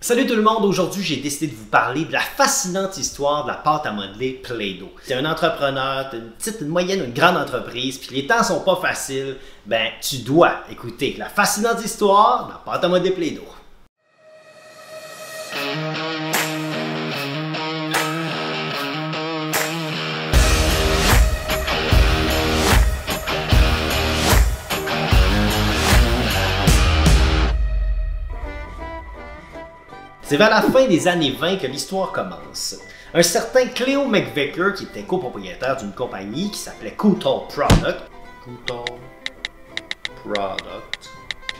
Salut tout le monde, aujourd'hui j'ai décidé de vous parler de la fascinante histoire de la pâte à modeler Play-Doh. C'est un entrepreneur, une petite, une moyenne, une grande entreprise, puis les temps sont pas faciles, ben tu dois écouter la fascinante histoire de la pâte à modeler Play-Doh. C'est vers la fin des années 20 que l'histoire commence. Un certain Cleo McVicker, qui était copropriétaire d'une compagnie qui s'appelait Coutall Product,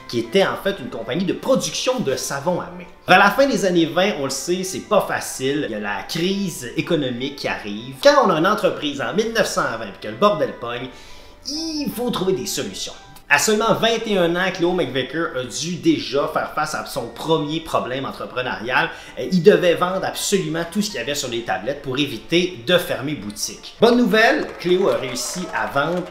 qui était en fait une compagnie de production de savon à main. Vers la fin des années 20, on le sait, c'est pas facile. Il y a la crise économique qui arrive. Quand on a une entreprise en 1920 et que le bordel pogne, il faut trouver des solutions. À seulement 21 ans, Cleo McVicker a dû déjà faire face à son premier problème entrepreneurial. Il devait vendre absolument tout ce qu'il y avait sur les tablettes pour éviter de fermer boutique. Bonne nouvelle, Cleo a réussi à vendre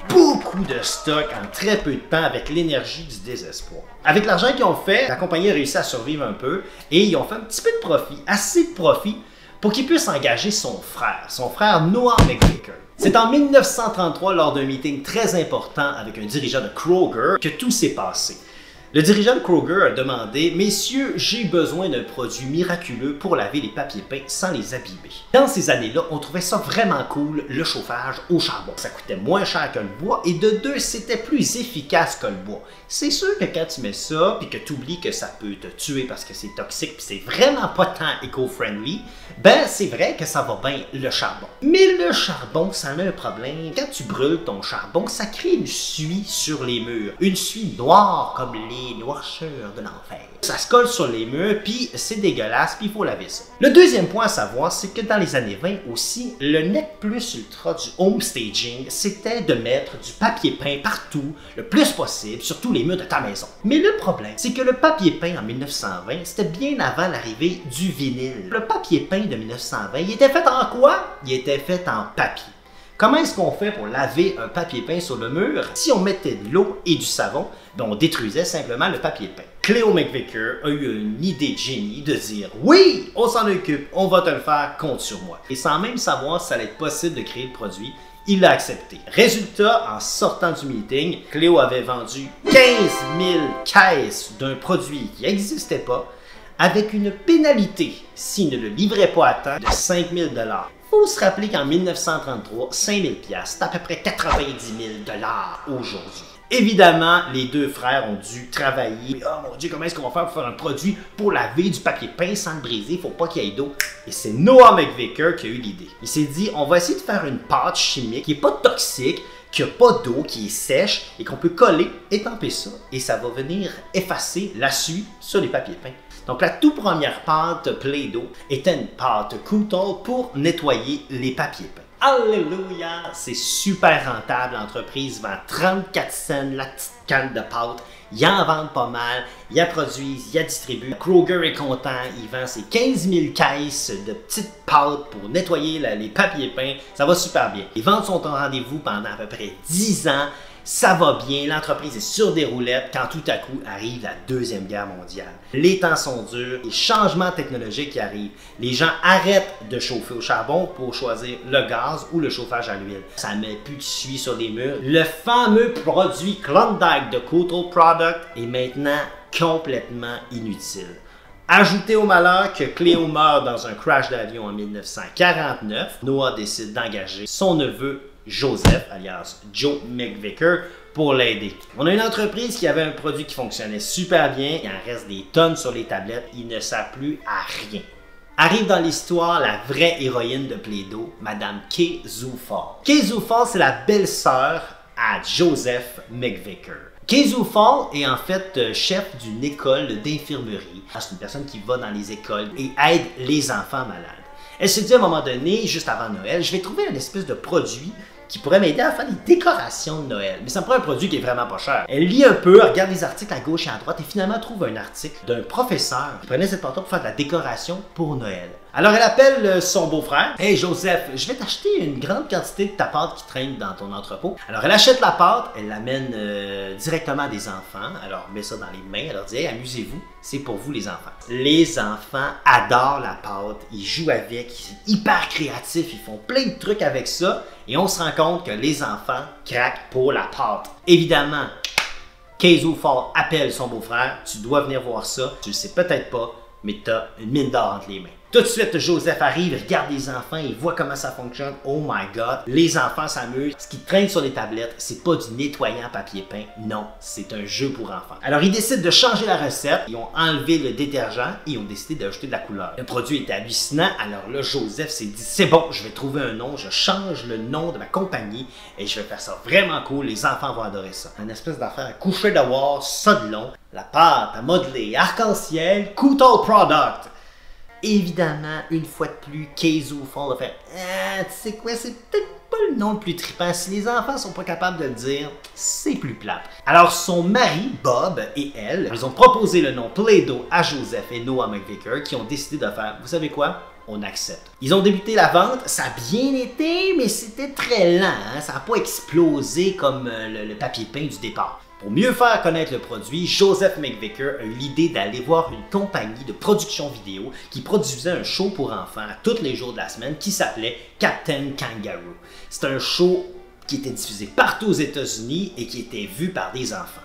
beaucoup de stock en très peu de temps avec l'énergie du désespoir. Avec l'argent qu'ils ont fait, la compagnie a réussi à survivre un peu et ils ont fait un petit peu de profit, assez de profit pour qu'il puisse engager son frère Noah McVicker. C'est en 1933, lors d'un meeting très important avec un dirigeant de Kroger, que tout s'est passé. Le dirigeant de Kroger a demandé « Messieurs, j'ai besoin d'un produit miraculeux pour laver les papiers peints sans les abîmer. » Dans ces années-là, on trouvait ça vraiment cool, le chauffage au charbon. Ça coûtait moins cher que le bois et de deux, c'était plus efficace que le bois. C'est sûr que quand tu mets ça puis que tu oublies que ça peut te tuer parce que c'est toxique puis c'est vraiment pas tant éco-friendly, ben c'est vrai que ça va bien le charbon. Mais le charbon, ça a un problème. Quand tu brûles ton charbon, ça crée une suie sur les murs. Une suie noire comme les noirceurs de l'enfer. Ça se colle sur les murs, puis c'est dégueulasse, puis il faut laver ça. Le deuxième point à savoir, c'est que dans les années 20 aussi, le net plus ultra du home staging, c'était de mettre du papier peint partout, le plus possible, sur tous les murs de ta maison. Mais le problème, c'est que le papier peint en 1920, c'était bien avant l'arrivée du vinyle. Le papier peint de 1920, il était fait en quoi? Il était fait en papier. Comment est-ce qu'on fait pour laver un papier peint sur le mur? Si on mettait de l'eau et du savon, ben on détruisait simplement le papier peint. Cleo McVicker a eu une idée de génie de dire « Oui, on s'en occupe, on va te le faire, compte sur moi. » Et sans même savoir si ça allait être possible de créer le produit, il l'a accepté. Résultat, en sortant du meeting, Cleo avait vendu 15 000 caisses d'un produit qui n'existait pas, avec une pénalité s'il ne le livrait pas à temps de 5 000 $. Faut se rappeler qu'en 1933, 5 000 $, c'est à peu près 90 000 $ aujourd'hui. Évidemment, les deux frères ont dû travailler. Oh mon Dieu, comment est-ce qu'on va faire pour faire un produit pour laver du papier peint sans le briser? Il faut pas qu'il y ait d'eau. Et c'est Noah McVicker qui a eu l'idée. Il s'est dit, on va essayer de faire une pâte chimique qui n'est pas toxique, qui n'a pas d'eau, qui est sèche et qu'on peut coller, étamper ça. Et ça va venir effacer la suie sur les papiers peints. Donc la toute première pâte Play-Doh était une pâte Coutall pour nettoyer les papiers peints. Alléluia! C'est super rentable, l'entreprise vend 34 cents la petite canne de pâte. Ils en vendent pas mal, ils la produisent, ils la distribuent. Kroger est content, il vend ses 15 000 caisses de petites pâtes pour nettoyer les papiers peints. Ça va super bien. Les ventes sont au rendez-vous pendant à peu près 10 ans. Ça va bien, l'entreprise est sur des roulettes quand tout à coup arrive la Deuxième Guerre mondiale. Les temps sont durs, les changements technologiques qui arrivent. Les gens arrêtent de chauffer au charbon pour choisir le gaz ou le chauffage à l'huile. Ça met plus de suie sur les murs. Le fameux produit Klondike de Coutall Product est maintenant complètement inutile. Ajoutez au malheur que Cleo meurt dans un crash d'avion en 1949, Noah décide d'engager son neveu Joseph, alias Joe McVicker, pour l'aider. On a une entreprise qui avait un produit qui fonctionnait super bien, il en reste des tonnes sur les tablettes, il ne sert plus à rien. Arrive dans l'histoire la vraie héroïne de Play-Doh, Madame Kay Zufall. Kay Zufall, c'est la belle-sœur à Joseph McVicker. Kay Zufall est en fait chef d'une école d'infirmerie. C'est une personne qui va dans les écoles et aide les enfants malades. Elle s'est dit à un moment donné, juste avant Noël, je vais trouver une espèce de produit qui pourrait m'aider à faire des décorations de Noël. Mais ça me prend un produit qui est vraiment pas cher. Elle lit un peu, elle regarde les articles à gauche et à droite et finalement trouve un article d'un professeur qui prenait cette pâte pour faire de la décoration pour Noël. Alors elle appelle son beau-frère. « Hey Joseph, je vais t'acheter une grande quantité de ta pâte qui traîne dans ton entrepôt. » Alors elle achète la pâte, elle l'amène directement à des enfants. Alors met ça dans les mains, elle leur dit « Hey, amusez-vous, c'est pour vous les enfants. » Les enfants adorent la pâte, ils jouent avec, ils sont hyper créatifs, ils font plein de trucs avec ça. Et on se rend compte que les enfants craquent pour la pâte. Évidemment, Keizo Fall appelle son beau-frère, tu dois venir voir ça, tu le sais peut-être pas, mais tu as une mine d'or entre les mains. Tout de suite, Joseph arrive, il regarde les enfants, il voit comment ça fonctionne. Oh my God! Les enfants s'amusent. Ce qui traîne sur les tablettes, c'est pas du nettoyant papier peint. Non, c'est un jeu pour enfants. Alors, ils décident de changer la recette. Ils ont enlevé le détergent et ils ont décidé d'ajouter de la couleur. Le produit était hallucinant. Alors là, Joseph s'est dit, c'est bon, je vais trouver un nom. Je change le nom de ma compagnie et je vais faire ça vraiment cool. Les enfants vont adorer ça. Une espèce d'affaire à coucher de voir, ça de long. La pâte à modeler, arc-en-ciel, Coutal Product. Évidemment, une fois de plus, Keizo Fall a fait « tu sais quoi, c'est peut-être pas le nom le plus trippant. Si les enfants sont pas capables de le dire, c'est plus plate. » Alors son mari, Bob, et elle, ils ont proposé le nom Play-Doh à Joseph et Noah McVicker qui ont décidé de faire « Vous savez quoi? On accepte. » Ils ont débuté la vente, ça a bien été, mais c'était très lent. Hein? Ça n'a pas explosé comme le papier peint du départ. Pour mieux faire connaître le produit, Joseph McVicker a eu l'idée d'aller voir une compagnie de production vidéo qui produisait un show pour enfants tous les jours de la semaine qui s'appelait Captain Kangaroo. C'est un show qui était diffusé partout aux États-Unis et qui était vu par des enfants.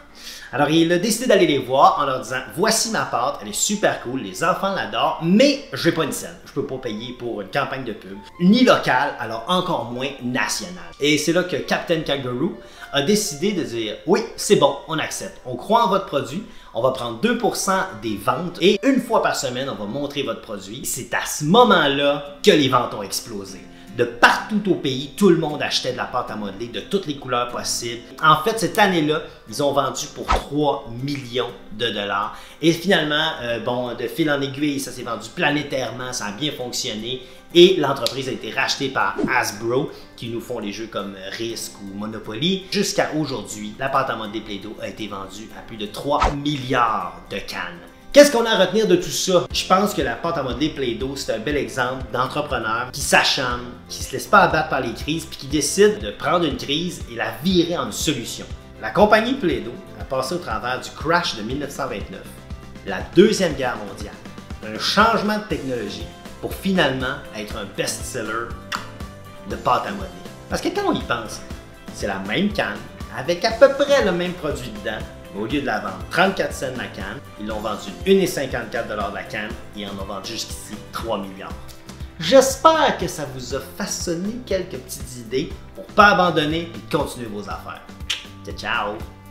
Alors il a décidé d'aller les voir en leur disant « Voici ma pâte, elle est super cool, les enfants l'adorent, mais je n'ai pas une scène. Je peux pas payer pour une campagne de pub, ni locale, alors encore moins nationale. » Et c'est là que Captain Kangaroo a décidé de dire « Oui, c'est bon, on accepte. On croit en votre produit, on va prendre 2% des ventes et une fois par semaine, on va montrer votre produit. » C'est à ce moment-là que les ventes ont explosé. De partout au pays, tout le monde achetait de la pâte à modeler de toutes les couleurs possibles. En fait, cette année-là, ils ont vendu pour 3 millions de dollars. Et finalement, de fil en aiguille, ça s'est vendu planétairement, ça a bien fonctionné. Et l'entreprise a été rachetée par Hasbro, qui nous font les jeux comme Risk ou Monopoly. Jusqu'à aujourd'hui, la pâte à modeler Play-Doh a été vendue à plus de 3 milliards de cannes. Qu'est-ce qu'on a à retenir de tout ça? Je pense que la pâte à modeler Play-Doh, c'est un bel exemple d'entrepreneur qui s'acharne, qui ne se laisse pas abattre par les crises, puis qui décide de prendre une crise et la virer en une solution. La compagnie Play-Doh a passé au travers du crash de 1929, la Deuxième Guerre mondiale, un changement de technologie pour finalement être un best-seller de pâte à modeler. Parce que quand on y pense, c'est la même canne, avec à peu près le même produit dedans. Au lieu de la vendre 34 cents la canne, ils l'ont vendu 1,54 $ la canne et en ont vendu jusqu'ici 3 milliards. J'espère que ça vous a façonné quelques petites idées pour ne pas abandonner et continuer vos affaires. Ciao, ciao!